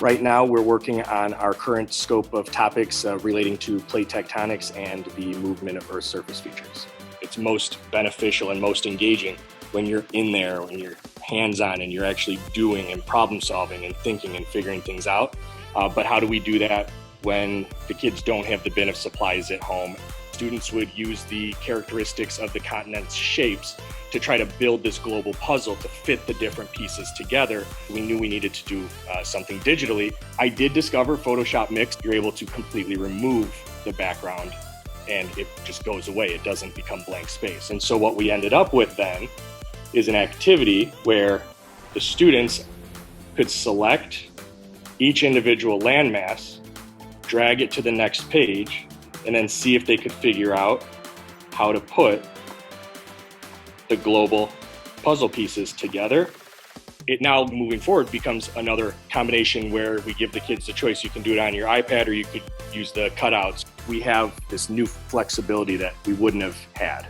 Right now, we're working on our current scope of topics relating to plate tectonics and the movement of Earth's surface features. It's most beneficial and most engaging when you're in there, when you're hands-on and you're actually doing and problem solving and thinking and figuring things out. But how do we do that when the kids don't have the bin of supplies at home? Students would use the characteristics of the continent's shapes to try to build this global puzzle to fit the different pieces together. We knew we needed to do something digitally. I did discover Photoshop Mix. You're able to completely remove the background and it just goes away. It doesn't become blank space. And so what we ended up with then is an activity where the students could select each individual landmass, drag it to the next page, and then see if they could figure out how to put the global puzzle pieces together. It now, moving forward, becomes another combination where we give the kids the choice. You can do it on your iPad or you could use the cutouts. We have this new flexibility that we wouldn't have had.